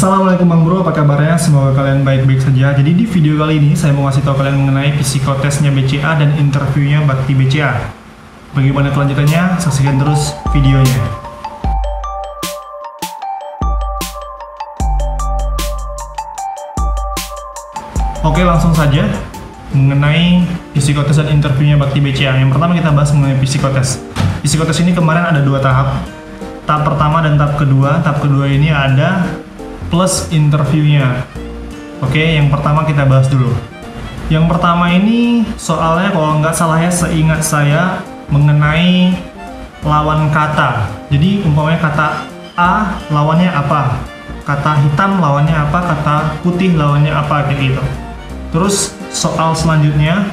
Assalamualaikum Bang Bro, apa kabarnya? Semoga kalian baik-baik saja. Jadi di video kali ini saya mau ngasih tahu kalian mengenai psikotesnya BCA dan interviewnya Bakti BCA. Bagaimana kelanjutannya? Saksikan terus videonya. Oke, langsung saja mengenai psikotes dan interviewnya Bakti BCA. Yang pertama kita bahas mengenai psikotes. Psikotes ini kemarin ada dua tahap. Tahap pertama dan tahap kedua. Tahap kedua ini ada plus interviewnya. Oke, yang pertama kita bahas dulu. Yang pertama ini soalnya kalau nggak salah ya, seingat saya mengenai lawan kata. Jadi umpamanya kata A lawannya apa, kata hitam lawannya apa, kata putih lawannya apa, kayak gitu. Terus soal selanjutnya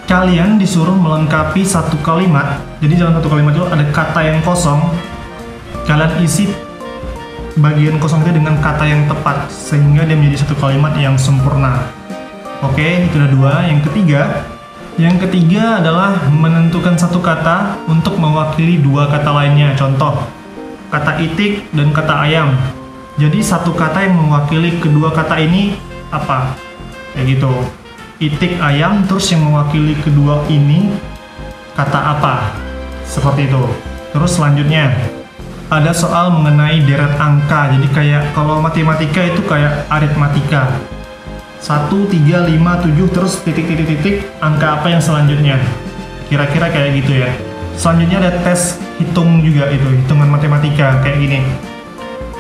kalian disuruh melengkapi satu kalimat. Jadi dalam satu kalimat itu ada kata yang kosong. Kalian isi bagian kosong itu dengan kata yang tepat sehingga dia menjadi satu kalimat yang sempurna. Oke, itu udah dua. Yang ketiga adalah menentukan satu kata untuk mewakili dua kata lainnya. Contoh, kata itik dan kata ayam. Jadi satu kata yang mewakili kedua kata ini apa? Kayak gitu. Itik ayam, terus yang mewakili kedua ini kata apa? Seperti itu. Terus selanjutnya ada soal mengenai deret angka. Jadi kayak kalau matematika itu kayak aritmatika. 1, 3, 5, 7 terus titik, angka apa yang selanjutnya. Kira-kira kayak gitu ya. Selanjutnya ada tes hitung juga, itu hitungan matematika kayak gini.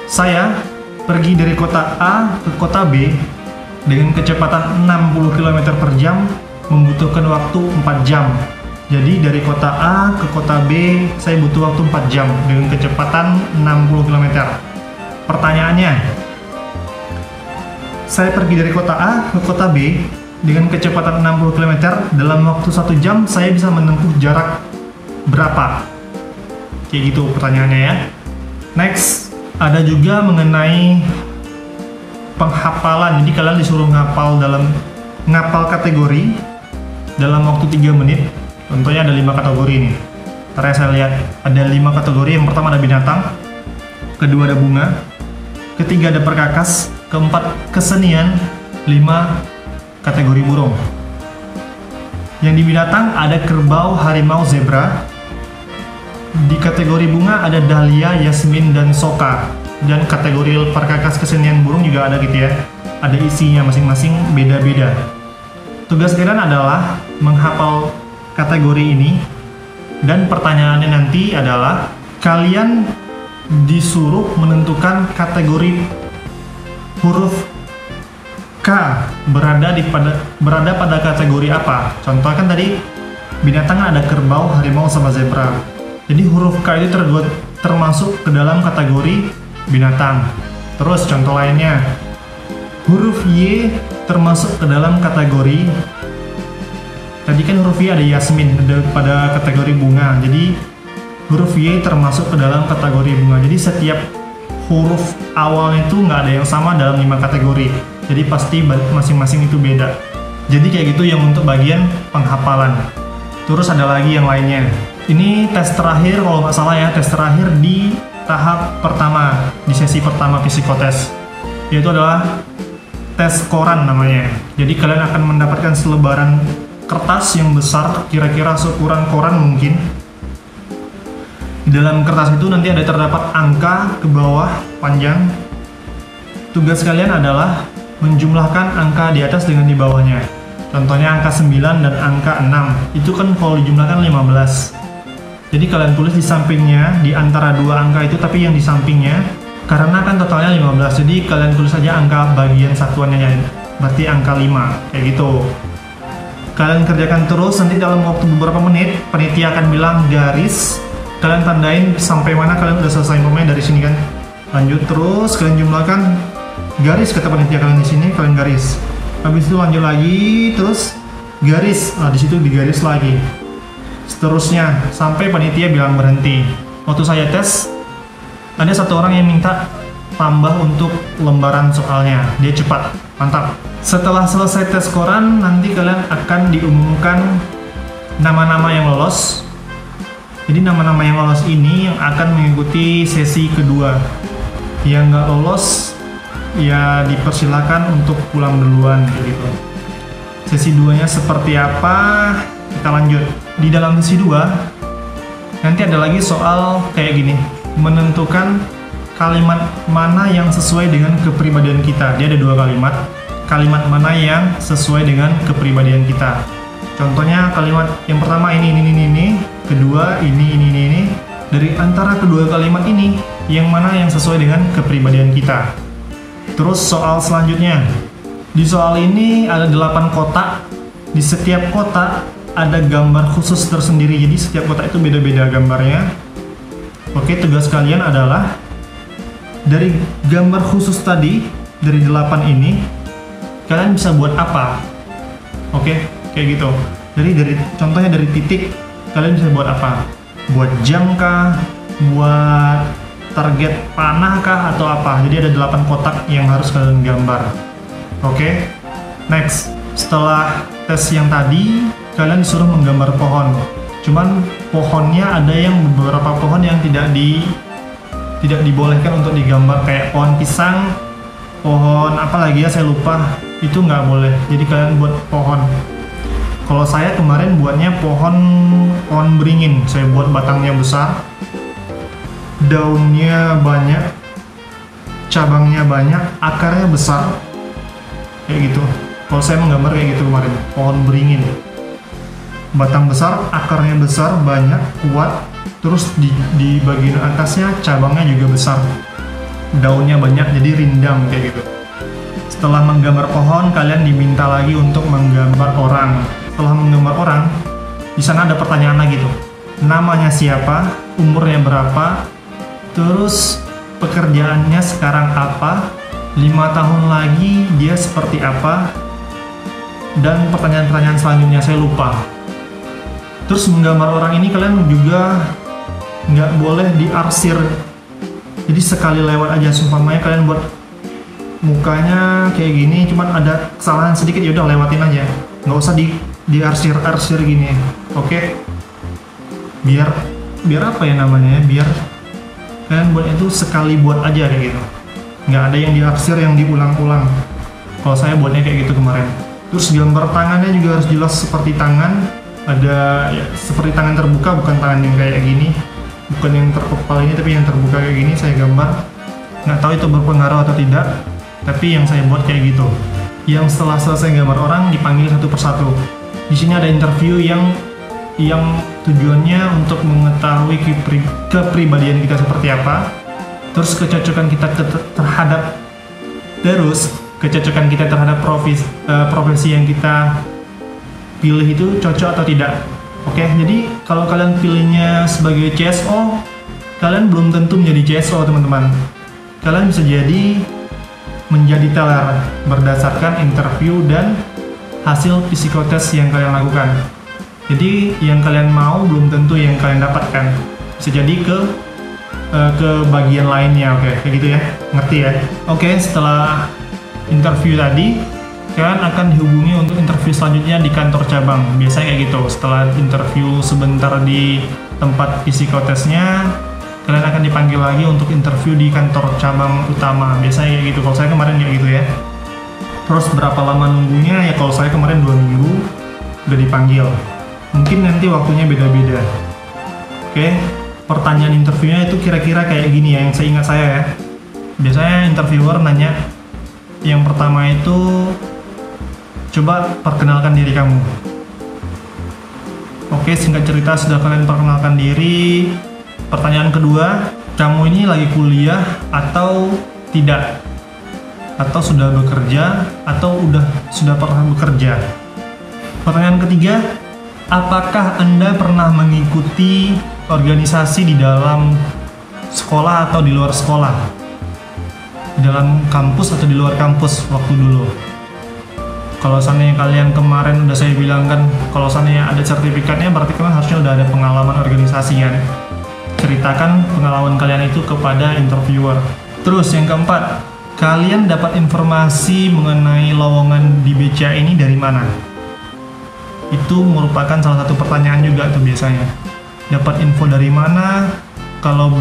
Saya pergi dari kota A ke kota B dengan kecepatan 60 km per jam, membutuhkan waktu 4 jam. Jadi dari kota A ke kota B saya butuh waktu 4 jam dengan kecepatan 60 km. Pertanyaannya, saya pergi dari kota A ke kota B dengan kecepatan 60 km dalam waktu 1 jam, saya bisa menempuh jarak berapa? Kayak gitu pertanyaannya ya. Next, ada juga mengenai penghafalan. Jadi kalian disuruh ngapal kategori dalam waktu 3 menit. Contohnya ada 5 kategori nih. Ntar saya lihat, ada 5 kategori. Yang pertama ada binatang, kedua ada bunga, ketiga ada perkakas, keempat kesenian, 5 kategori burung. Yang di binatang ada kerbau, harimau, zebra. Di kategori bunga ada dahlia, yasmin, dan soka. Dan kategori perkakas, kesenian, burung juga ada gitu ya. Ada isinya masing-masing beda-beda. Tugas kalian adalah menghafal kategori ini, dan pertanyaannya nanti adalah kalian disuruh menentukan kategori huruf K berada pada kategori apa. Contoh kan tadi binatang ada kerbau, harimau, sama zebra. Jadi huruf K itu termasuk ke dalam kategori binatang. Terus contoh lainnya, huruf Y termasuk ke dalam kategori, tadi kan huruf Y ada yasmin pada kategori bunga, jadi huruf Y termasuk ke dalam kategori bunga. Jadi setiap huruf awalnya itu nggak ada yang sama dalam 5 kategori, jadi pasti masing-masing itu beda. Jadi kayak gitu yang untuk bagian penghafalan. Terus ada lagi yang lainnya. Ini tes terakhir kalau nggak salah ya, tes terakhir di tahap pertama, di sesi pertama psikotes, yaitu adalah tes koran namanya. Jadi kalian akan mendapatkan selebaran kertas yang besar, kira-kira seukuran koran mungkin. Di dalam kertas itu nanti ada terdapat angka ke bawah panjang. Tugas kalian adalah menjumlahkan angka di atas dengan di bawahnya. Contohnya angka 9 dan angka 6. Itu kan kalau dijumlahkan 15. Jadi kalian tulis di sampingnya, di antara dua angka itu, tapi yang di sampingnya, karena kan totalnya 15. Jadi kalian tulis saja angka bagian satuannya, berarti angka 5, kayak gitu. Kalian kerjakan terus, nanti dalam waktu beberapa menit panitia akan bilang garis, kalian tandain sampai mana kalian udah selesai. Pemain dari sini kan, lanjut terus kalian jumlahkan garis, kata panitia kalian di sini, kalian garis. Habis itu lanjut lagi terus garis, nah di situ digaris lagi. Seterusnya sampai panitia bilang berhenti. Waktu saya tes, ada satu orang yang minta tambah untuk lembaran soalnya, dia cepat, mantap. Setelah selesai tes koran, nanti kalian akan diumumkan nama-nama yang lolos. Jadi nama-nama yang lolos ini yang akan mengikuti sesi kedua. Yang nggak lolos ya dipersilakan untuk pulang duluan gitu. Sesi 2-nya seperti apa? Kita lanjut. Di dalam sesi 2 nanti ada lagi soal kayak gini, menentukan kalimat mana yang sesuai dengan kepribadian kita. Dia ada 2 kalimat. Kalimat mana yang sesuai dengan kepribadian kita. Contohnya kalimat yang pertama ini, kedua ini. Dari antara kedua kalimat ini, yang mana yang sesuai dengan kepribadian kita. Terus soal selanjutnya. Di soal ini ada 8 kotak. Di setiap kotak ada gambar khusus tersendiri. Jadi setiap kotak itu beda-beda gambarnya. Oke, tugas kalian adalah dari gambar khusus tadi, dari 8 ini, kalian bisa buat apa? Oke, kayak gitu. Jadi contohnya dari titik, kalian bisa buat apa? Buat jam kah? Buat target panah kah? Atau apa? Jadi ada 8 kotak yang harus kalian gambar. Oke, next. Setelah tes yang tadi, kalian disuruh menggambar pohon. Cuman pohonnya ada yang beberapa pohon yang tidak dibolehkan untuk digambar, kayak pohon pisang, pohon apa lagi ya saya lupa, itu nggak boleh. Jadi kalian buat pohon. Kalau saya kemarin buatnya pohon beringin. Saya buat batangnya besar, daunnya banyak, cabangnya banyak, akarnya besar, kayak gitu. Kalau saya menggambar kayak gitu kemarin, pohon beringin, batang besar, akarnya besar, banyak, kuat, terus di bagian atasnya cabangnya juga besar, daunnya banyak, jadi rindang kayak gitu. Setelah menggambar pohon, kalian diminta lagi untuk menggambar orang. Setelah menggambar orang, di sana ada pertanyaan lagi tuh, namanya siapa, umurnya berapa, terus pekerjaannya sekarang apa, 5 tahun lagi dia seperti apa, dan pertanyaan-pertanyaan selanjutnya saya lupa. Terus menggambar orang ini kalian juga nggak boleh diarsir. Jadi sekali lewat aja, sumpamanya kalian buat mukanya kayak gini, cuman ada kesalahan sedikit, ya udah lewatin aja, nggak usah diarsir gini. Oke? Biar apa ya namanya ya? Biar kalian buat itu sekali buat aja kayak gitu. Nggak ada yang diarsir, yang diulang-ulang. Kalau saya buatnya kayak gitu kemarin. Terus gambar tangannya juga harus jelas seperti tangan. Ada ya, seperti tangan terbuka, bukan tangan yang kayak gini, bukan yang terkepal ini, tapi yang terbuka kayak gini saya gambar. Nggak tahu itu berpengaruh atau tidak, tapi yang saya buat kayak gitu. Yang setelah selesai gambar orang dipanggil satu persatu. Di sini ada interview yang tujuannya untuk mengetahui kepribadian kita seperti apa, terus kecocokan kita terhadap profesi yang kita pilih itu cocok atau tidak. Oke, jadi kalau kalian pilihnya sebagai CSO, kalian belum tentu menjadi CSO teman-teman. Kalian bisa jadi menjadi teller berdasarkan interview dan hasil psikotes yang kalian lakukan. Jadi yang kalian mau belum tentu yang kalian dapatkan. Bisa jadi ke bagian lainnya. Oke, kayak gitu ya, ngerti ya? Oke, setelah interview tadi, kalian akan dihubungi untuk interview selanjutnya di kantor cabang. Biasanya kayak gitu. Setelah interview sebentar di tempat psikotesnya, kalian akan dipanggil lagi untuk interview di kantor cabang utama. Biasanya kayak gitu. Kalau saya kemarin kayak gitu ya. Terus berapa lama nunggunya? Ya kalau saya kemarin 2 minggu udah dipanggil. Mungkin nanti waktunya beda-beda. Oke, pertanyaan interviewnya itu kira-kira kayak gini ya, yang seingat saya ya. Biasanya interviewer nanya, yang pertama itu, coba perkenalkan diri kamu. Oke, singkat cerita sudah kalian perkenalkan diri. Pertanyaan kedua, kamu ini lagi kuliah atau tidak? Atau sudah bekerja, atau sudah pernah bekerja? Pertanyaan ketiga, apakah Anda pernah mengikuti organisasi di dalam sekolah atau di luar sekolah? Di dalam kampus atau di luar kampus waktu dulu? Kalau seandainya kalian kemarin udah saya bilang kan, kalau seandainya ada sertifikatnya, berarti kalian harusnya udah ada pengalaman organisasi kan? Ceritakan pengalaman kalian itu kepada interviewer. Terus yang keempat, kalian dapat informasi mengenai lowongan di BCA ini dari mana? Itu merupakan salah satu pertanyaan juga tuh biasanya. Dapat info dari mana kalau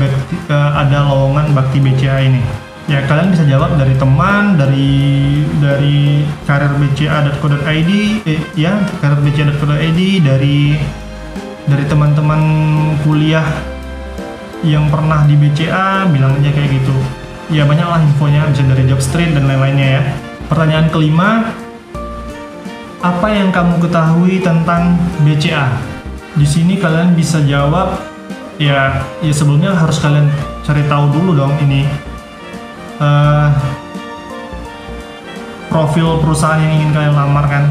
ada lowongan bakti BCA ini? Ya kalian bisa jawab dari teman, dari karirbca.co.id, karirbca.co.id, dari teman-teman kuliah yang pernah di BCA, bilang aja kayak gitu. Ya banyaklah infonya, bisa dari Jobstreet dan lain-lainnya ya. Pertanyaan kelima, apa yang kamu ketahui tentang BCA? Di sini kalian bisa jawab, ya sebelumnya harus kalian cari tahu dulu dong ini profil perusahaan yang ingin kalian lamar kan.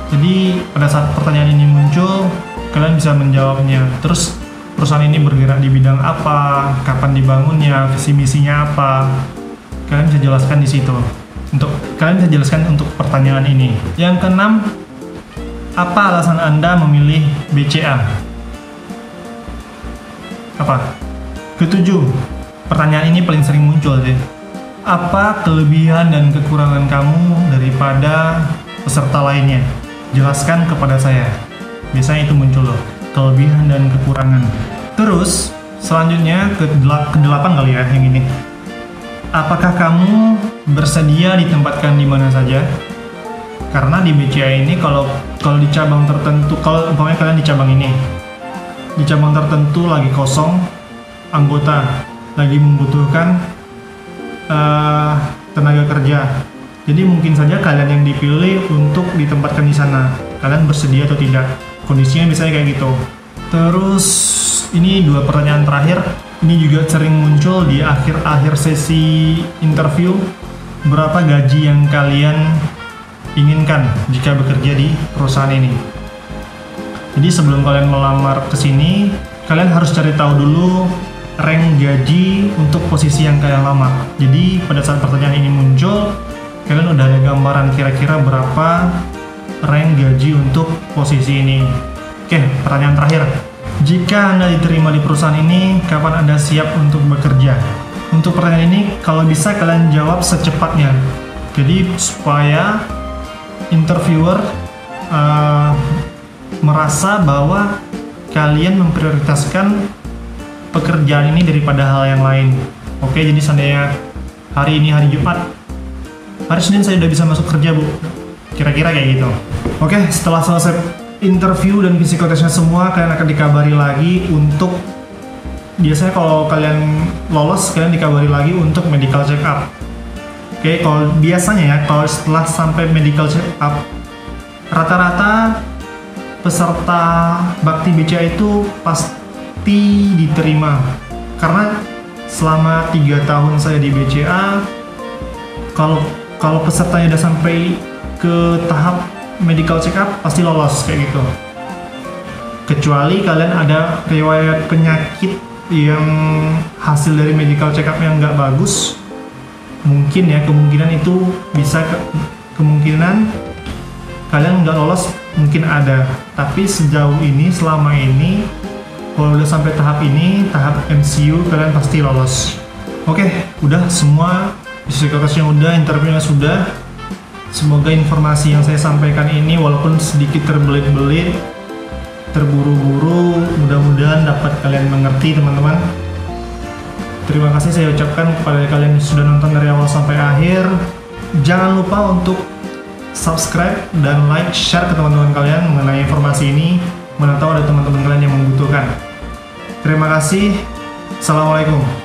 Jadi pada saat pertanyaan ini muncul, kalian bisa menjawabnya. Terus perusahaan ini bergerak di bidang apa, kapan dibangunnya, visi misinya apa, kalian bisa jelaskan di situ. Kalian bisa jelaskan untuk pertanyaan ini. Yang keenam, apa alasan Anda memilih BCA? Apa? Ketujuh, pertanyaan ini paling sering muncul sih. Apa kelebihan dan kekurangan kamu daripada peserta lainnya? Jelaskan kepada saya. Biasanya itu muncul loh, kelebihan dan kekurangan. Terus, selanjutnya ke-8 kali ya yang ini. Apakah kamu bersedia ditempatkan di mana saja? Karena di BCA ini kalau di cabang tertentu, kalau umpamanya kalian di cabang ini, di cabang tertentu lagi kosong anggota, lagi membutuhkan tenaga kerja. Jadi mungkin saja kalian yang dipilih untuk ditempatkan di sana. Kalian bersedia atau tidak? Kondisinya misalnya kayak gitu. Terus ini 2 pertanyaan terakhir. Ini juga sering muncul di akhir-akhir sesi interview. Berapa gaji yang kalian inginkan jika bekerja di perusahaan ini? Jadi sebelum kalian melamar ke sini, kalian harus cari tahu dulu rank gaji untuk posisi yang kalian lamar. Jadi pada saat pertanyaan ini muncul, kalian udah ada gambaran kira-kira berapa rank gaji untuk posisi ini. Oke, pertanyaan terakhir. Jika Anda diterima di perusahaan ini, kapan Anda siap untuk bekerja? Untuk pertanyaan ini, kalau bisa kalian jawab secepatnya. Jadi supaya interviewer merasa bahwa kalian memprioritaskan pekerjaan ini daripada hal yang lain. Oke, jadi seandainya hari ini hari Jumat, hari Senin saya udah bisa masuk kerja, Bu. Kira-kira kayak gitu. Oke, setelah selesai interview dan psikotesnya semua, kalian akan dikabari lagi untuk, biasanya kalau kalian lolos, kalian dikabari lagi untuk medical check up. Oke, kalau biasanya ya, kalau setelah sampai medical check up, rata-rata peserta bakti BCA itu pasti diterima. Karena selama 3 tahun saya di BCA, kalau pesertanya udah sampai ke tahap medical check up, pasti lolos kayak gitu. Kecuali kalian ada riwayat penyakit yang hasil dari medical check up yang nggak bagus, mungkin ya kemungkinan itu bisa kemungkinan kalian nggak lolos, mungkin ada. Tapi sejauh ini, selama ini, kalau udah sampai tahap ini, tahap MCU, kalian pasti lolos. Oke, udah semua, psikotesnya udah, interviewnya sudah. Semoga informasi yang saya sampaikan ini, walaupun sedikit terbelit-belit, terburu-buru, mudah-mudahan dapat kalian mengerti, teman-teman. Terima kasih saya ucapkan kepada kalian yang sudah nonton dari awal sampai akhir. Jangan lupa untuk subscribe dan like, share ke teman-teman kalian mengenai informasi ini. Mana tahu ada teman-teman kalian yang membutuhkan. Terima kasih. Assalamualaikum.